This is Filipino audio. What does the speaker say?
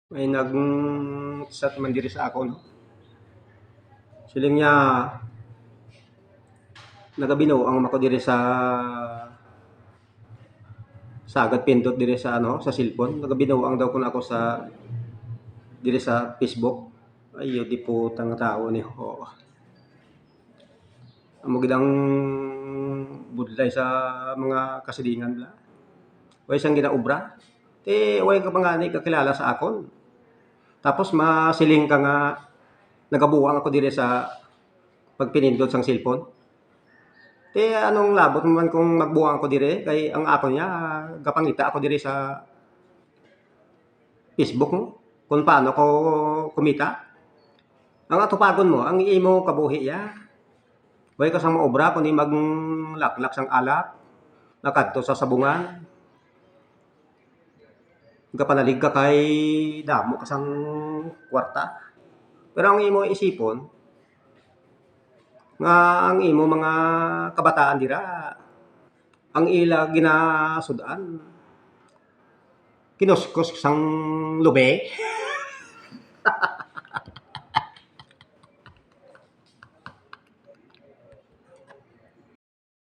May nag-chat man diri sa ako 'no. Siling niya nagabinuang ako diri sagad pindot diri sa ano, sa cellphone. Nagabinuang daw kun ako sa diri sa Facebook. Ay di putang tao ni ho. Amo gid ang budlay sa mga kasilingan bala. Way siyang ginaobra. Way ka pa nga ni kakilala sa akon. Tapos masiling ka nga nagabuwang ako diri sa pagpinindot sang cellphone. Anong labot mo man kung magbuwang ako dire kay ang ako niya gapangita ako diri sa Facebook mo kung paano ko kumita. Ang atupagon mo, ang imo kabuhi ya. Way ka sang maobra kundi maglaklak sang alak, nakadto sa sabungan. Gapanalig ka kay damo ka sang kwarta. Pero ang imo isipon nga ang imo mga kabataan dira ang ila ginasud-an kinuskos sang lube.